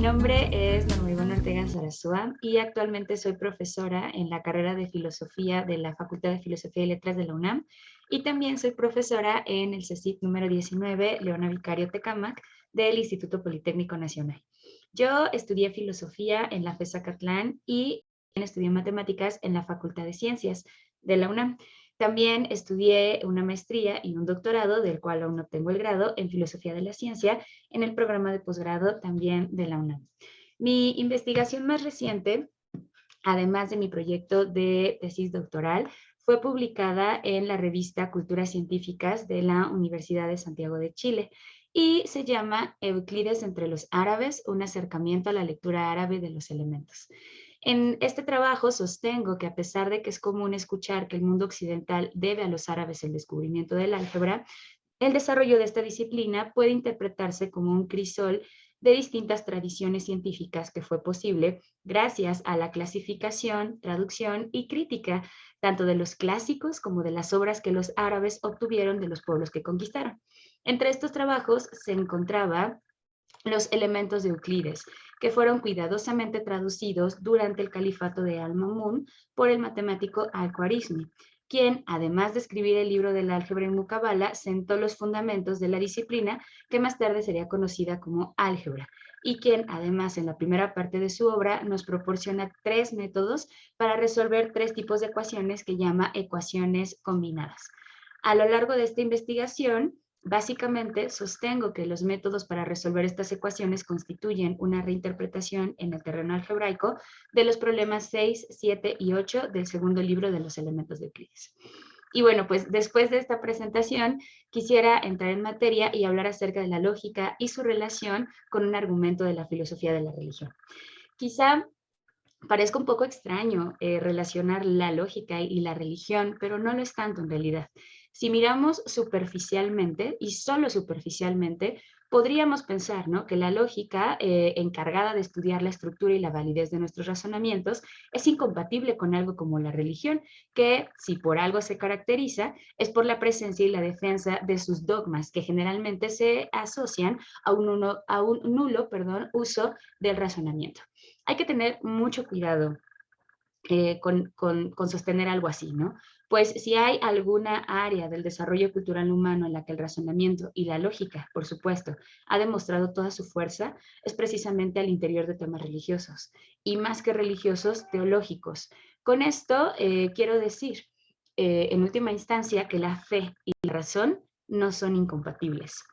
nombre es Norma Ivonne Ortega Zarazúa y actualmente soy profesora en la carrera de Filosofía de la Facultad de Filosofía y Letras de la UNAM y también soy profesora en el CECIT número 19, Leona Vicario Tecámac, del Instituto Politécnico Nacional. Yo estudié Filosofía en la FES Zacatlán y estudié Matemáticas en la Facultad de Ciencias de la UNAM. También estudié una maestría y un doctorado, del cual aún no tengo el grado, en Filosofía de la Ciencia, en el programa de posgrado también de la UNAM. Mi investigación más reciente, además de mi proyecto de tesis doctoral, fue publicada en la revista Culturas Científicas de la Universidad de Santiago de Chile y se llama Euclides entre los árabes, un acercamiento a la lectura árabe de los elementos. En este trabajo sostengo que a pesar de que es común escuchar que el mundo occidental debe a los árabes el descubrimiento del álgebra, el desarrollo de esta disciplina puede interpretarse como un crisol de distintas tradiciones científicas que fue posible gracias a la clasificación, traducción y crítica tanto de los clásicos como de las obras que los árabes obtuvieron de los pueblos que conquistaron. Entre estos trabajos se encontraba los elementos de Euclides, que fueron cuidadosamente traducidos durante el califato de Al-Mamun por el matemático Al-Khwarizmi, quien, además de escribir el libro del álgebra en Muqabala, sentó los fundamentos de la disciplina que más tarde sería conocida como álgebra, y quien, además, en la primera parte de su obra, nos proporciona 3 métodos para resolver 3 tipos de ecuaciones que llama ecuaciones combinadas. A lo largo de esta investigación, básicamente, sostengo que los métodos para resolver estas ecuaciones constituyen una reinterpretación en el terreno algebraico de los problemas 6, 7 y 8 del segundo libro de los elementos de Euclides. Y bueno, pues después de esta presentación quisiera entrar en materia y hablar acerca de la lógica y su relación con un argumento de la filosofía de la religión. Quizá parezca un poco extraño relacionar la lógica y la religión, pero no lo es tanto en realidad. Si miramos superficialmente y solo superficialmente, podríamos pensar, ¿no?, que la lógica encargada de estudiar la estructura y la validez de nuestros razonamientos es incompatible con algo como la religión, que si por algo se caracteriza es por la presencia y la defensa de sus dogmas, que generalmente se asocian a un nulo uso del razonamiento. Hay que tener mucho cuidado con sostener algo así, ¿no? Pues si hay alguna área del desarrollo cultural humano en la que el razonamiento y la lógica, por supuesto, ha demostrado toda su fuerza, es precisamente al interior de temas religiosos, y más que religiosos, teológicos. Con esto quiero decir, en última instancia, que la fe y la razón no son incompatibles.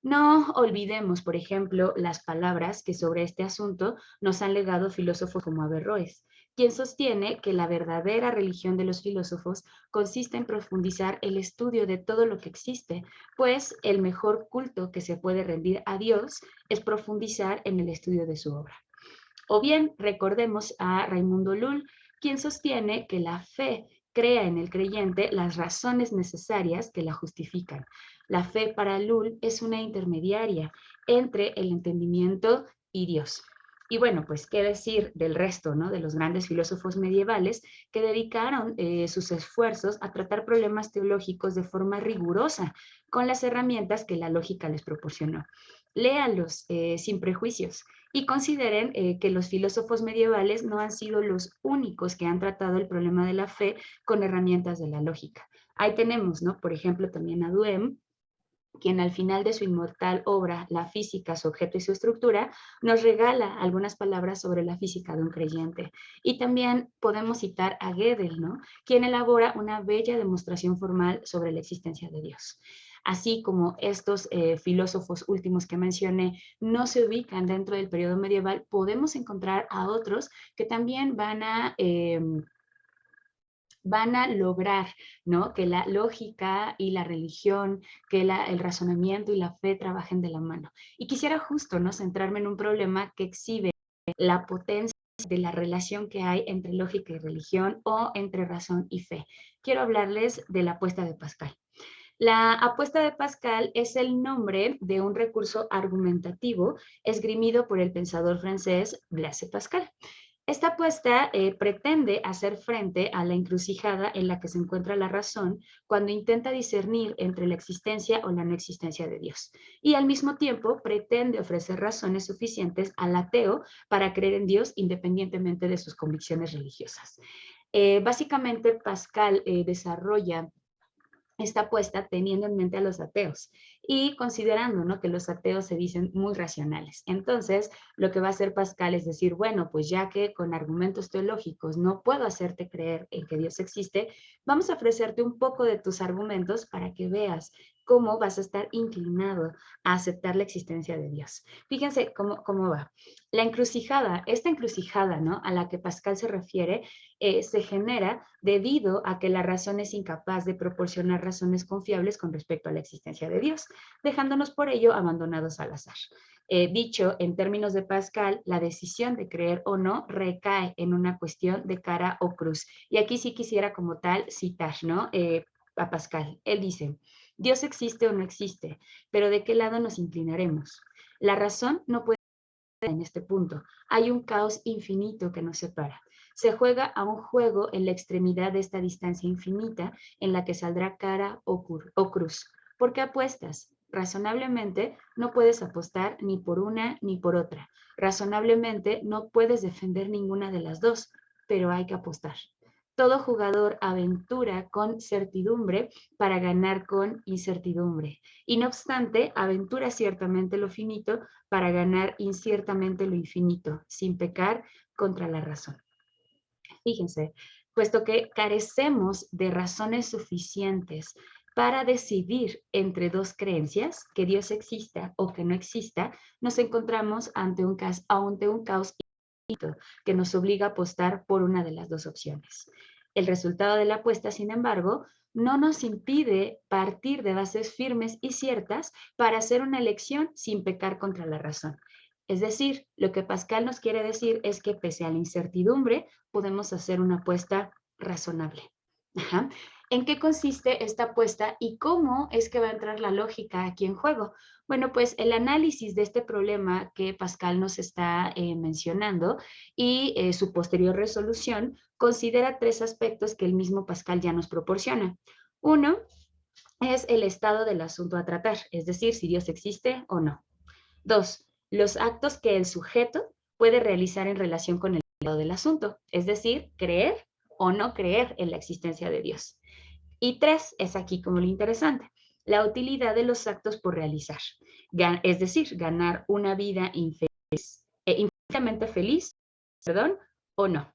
No olvidemos, por ejemplo, las palabras que sobre este asunto nos han legado filósofos como Averroes, quien sostiene que la verdadera religión de los filósofos consiste en profundizar el estudio de todo lo que existe, pues el mejor culto que se puede rendir a Dios es profundizar en el estudio de su obra. O bien recordemos a Raimundo Lull, quien sostiene que la fe crea en el creyente las razones necesarias que la justifican. La fe para Lull es una intermediaria entre el entendimiento y Dios. Y bueno, pues qué decir del resto, ¿no?, de los grandes filósofos medievales que dedicaron sus esfuerzos a tratar problemas teológicos de forma rigurosa con las herramientas que la lógica les proporcionó. Léanlos sin prejuicios y consideren que los filósofos medievales no han sido los únicos que han tratado el problema de la fe con herramientas de la lógica. Ahí tenemos, ¿no?, por ejemplo, también a Duhem, quien al final de su inmortal obra, La física, su objeto y su estructura, nos regala algunas palabras sobre la física de un creyente. Y también podemos citar a Gödel, ¿no?, quien elabora una bella demostración formal sobre la existencia de Dios. Así como estos filósofos últimos que mencioné no se ubican dentro del periodo medieval, podemos encontrar a otros que también van a lograr, ¿no?, que la lógica y la religión, que el razonamiento y la fe trabajen de la mano. Y quisiera justo, ¿no?, centrarme en un problema que exhibe la potencia de la relación que hay entre lógica y religión o entre razón y fe. Quiero hablarles de la apuesta de Pascal. La apuesta de Pascal es el nombre de un recurso argumentativo esgrimido por el pensador francés Blaise Pascal. Esta apuesta pretende hacer frente a la encrucijada en la que se encuentra la razón cuando intenta discernir entre la existencia o la no existencia de Dios. Y al mismo tiempo pretende ofrecer razones suficientes al ateo para creer en Dios independientemente de sus convicciones religiosas. Básicamente, Pascal desarrolla está puesta teniendo en mente a los ateos y considerando, ¿no?, que los ateos se dicen muy racionales. Entonces, lo que va a hacer Pascal es decir, bueno, pues ya que con argumentos teológicos no puedo hacerte creer en que Dios existe, vamos a ofrecerte un poco de tus argumentos para que veas cómo vas a estar inclinado a aceptar la existencia de Dios. Fíjense cómo va. La encrucijada, esta encrucijada, ¿no?, a la que Pascal se refiere, se genera debido a que la razón es incapaz de proporcionar razones confiables con respecto a la existencia de Dios, dejándonos por ello abandonados al azar. Dicho en términos de Pascal, la decisión de creer o no recae en una cuestión de cara o cruz. Y aquí sí quisiera como tal citar, ¿no?, a Pascal. Él dice, Dios existe o no existe, pero ¿de qué lado nos inclinaremos? La razón no puede en este punto. Hay un caos infinito que nos separa. Se juega a un juego en la extremidad de esta distancia infinita en la que saldrá cara o cruz. ¿Por qué apuestas? Razonablemente no puedes apostar ni por una ni por otra. Razonablemente no puedes defender ninguna de las dos, pero hay que apostar. Todo jugador aventura con certidumbre para ganar con incertidumbre. Y no obstante, aventura ciertamente lo finito para ganar inciertamente lo infinito, sin pecar contra la razón. Fíjense, puesto que carecemos de razones suficientes para decidir entre dos creencias, que Dios exista o que no exista, nos encontramos ante un caos que nos obliga a apostar por una de las dos opciones. El resultado de la apuesta, sin embargo, no nos impide partir de bases firmes y ciertas para hacer una elección sin pecar contra la razón. Es decir, lo que Pascal nos quiere decir es que pese a la incertidumbre, podemos hacer una apuesta razonable. Ajá. ¿En qué consiste esta apuesta y cómo es que va a entrar la lógica aquí en juego? Bueno, pues el análisis de este problema que Pascal nos está mencionando y su posterior resolución considera tres aspectos que el mismo Pascal ya nos proporciona. Uno es el estado del asunto a tratar, es decir, si Dios existe o no. Dos, los actos que el sujeto puede realizar en relación con el estado del asunto, es decir, creer o no creer en la existencia de Dios. Y tres, es aquí como lo interesante, la utilidad de los actos por realizar, es decir, ganar una vida infinitamente feliz, perdón, o no.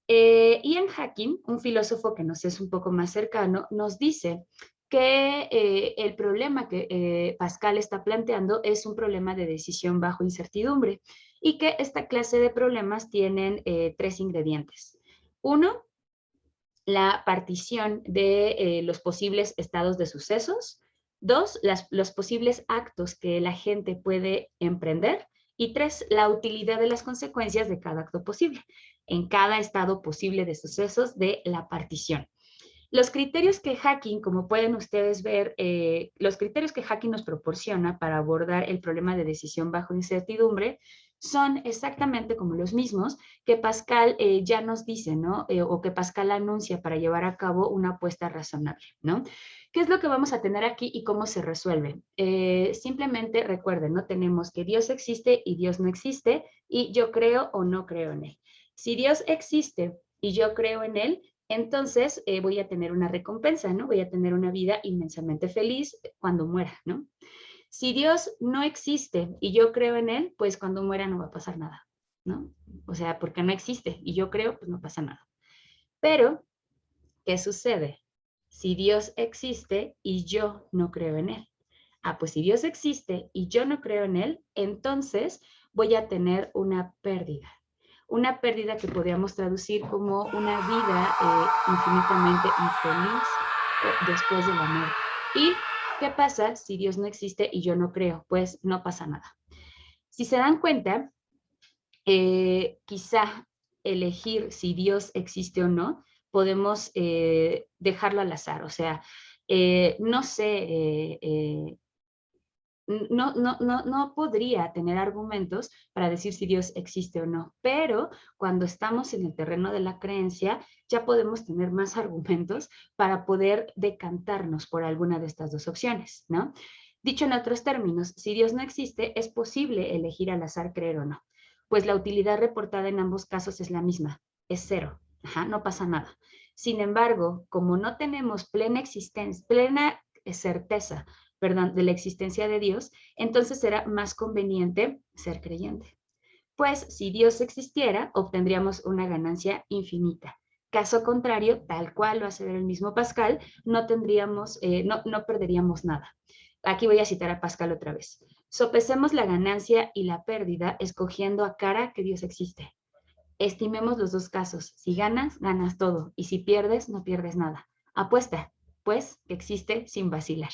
Ian Hacking, un filósofo que nos es un poco más cercano, nos dice que el problema que Pascal está planteando es un problema de decisión bajo incertidumbre y que esta clase de problemas tienen tres ingredientes. Uno, la partición de los posibles estados de sucesos. Dos, los posibles actos que la gente puede emprender. Y tres, la utilidad de las consecuencias de cada acto posible, en cada estado posible de sucesos de la partición. Los criterios que Hacking, como pueden ustedes ver, los criterios que Hacking nos proporciona para abordar el problema de decisión bajo incertidumbre son exactamente como los mismos que Pascal ya nos dice, ¿no? O que Pascal anuncia para llevar a cabo una apuesta razonable, ¿no? ¿Qué es lo que vamos a tener aquí y cómo se resuelve? Simplemente recuerden, ¿no? Tenemos que Dios existe y Dios no existe y yo creo o no creo en él. Si Dios existe y yo creo en él, entonces voy a tener una recompensa, ¿no? Voy a tener una vida inmensamente feliz cuando muera, ¿no? Si Dios no existe y yo creo en él, pues cuando muera no va a pasar nada, ¿no? O sea, porque no existe y yo creo, pues no pasa nada. Pero, ¿qué sucede? Si Dios existe y yo no creo en él. Ah, pues si Dios existe y yo no creo en él, entonces voy a tener una pérdida. Una pérdida que podríamos traducir como una vida infinitamente infeliz después de la muerte. ¿Y qué pasa si Dios no existe y yo no creo? Pues no pasa nada. Si se dan cuenta, quizá elegir si Dios existe o no, podemos dejarlo al azar. O sea, no sé, no podría tener argumentos para decir si Dios existe o no, pero cuando estamos en el terreno de la creencia, ya podemos tener más argumentos para poder decantarnos por alguna de estas dos opciones, ¿no? Dicho en otros términos, si Dios no existe, es posible elegir al azar creer o no, pues la utilidad reportada en ambos casos es la misma, es cero, ajá, no pasa nada. Sin embargo, como no tenemos plena existencia, plena certeza, perdón, de la existencia de Dios, entonces será más conveniente ser creyente. Pues si Dios existiera, obtendríamos una ganancia infinita. Caso contrario, tal cual lo hace ver el mismo Pascal, no perderíamos nada. Aquí voy a citar a Pascal otra vez. Sopesemos la ganancia y la pérdida escogiendo a cara que Dios existe. Estimemos los dos casos. Si ganas, ganas todo. Y si pierdes, no pierdes nada. Apuesta, pues, que existe sin vacilar.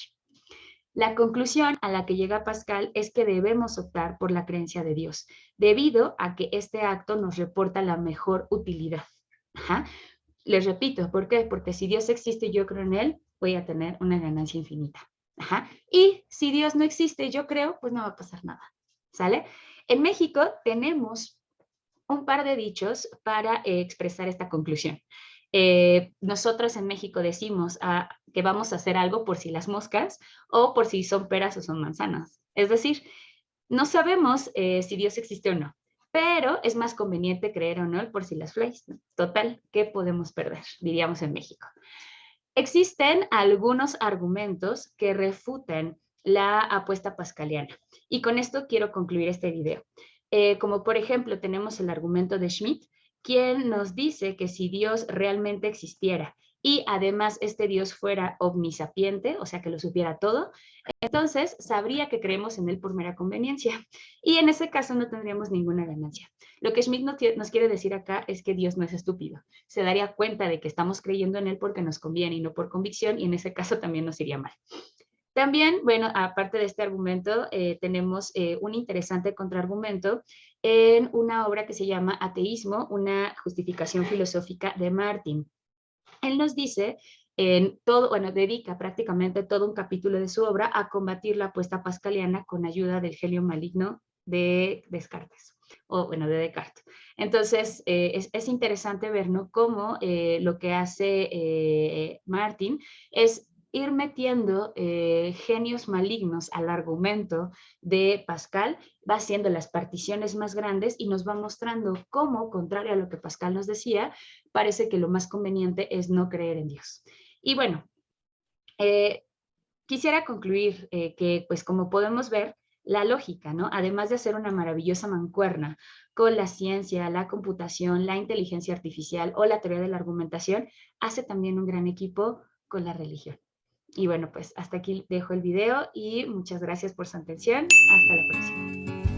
La conclusión a la que llega Pascal es que debemos optar por la creencia de Dios, debido a que este acto nos reporta la mejor utilidad. Ajá. Les repito, ¿por qué? Porque si Dios existe y yo creo en Él, voy a tener una ganancia infinita. Ajá. Y si Dios no existe y yo creo, pues no va a pasar nada. ¿Sale? En México tenemos un par de dichos para expresar esta conclusión. Nosotros en México decimos que vamos a hacer algo por si las moscas o por si son peras o son manzanas. Es decir, no sabemos si Dios existe o no, pero es más conveniente creer o no por si las flores. Total, ¿qué podemos perder? Diríamos en México. Existen algunos argumentos que refutan la apuesta pascaliana y con esto quiero concluir este video. Como por ejemplo tenemos el argumento de Schmidt, quien nos dice que si Dios realmente existiera y además este Dios fuera omnisapiente, o sea que lo supiera todo, entonces sabría que creemos en él por mera conveniencia y en ese caso no tendríamos ninguna ganancia. Lo que Schmidt nos quiere decir acá es que Dios no es estúpido. Se daría cuenta de que estamos creyendo en él porque nos conviene y no por convicción y en ese caso también nos iría mal. También, bueno, aparte de este argumento, tenemos un interesante contraargumento en una obra que se llama Ateísmo, una justificación filosófica de Martin. Él nos dice en todo, bueno, dedica prácticamente todo un capítulo de su obra a combatir la apuesta pascaliana con ayuda del genio maligno de Descartes, o bueno, de Descartes. Entonces, es interesante ver, ¿no? Cómo lo que hace Martin es ir metiendo genios malignos al argumento de Pascal, va haciendo las particiones más grandes y nos va mostrando cómo, contrario a lo que Pascal nos decía, parece que lo más conveniente es no creer en Dios. Y bueno, quisiera concluir que, pues como podemos ver, la lógica, ¿no? Además de hacer una maravillosa mancuerna con la ciencia, la computación, la inteligencia artificial o la teoría de la argumentación, hace también un gran equipo con la religión. Y bueno, pues hasta aquí dejo el video y muchas gracias por su atención. Hasta la próxima.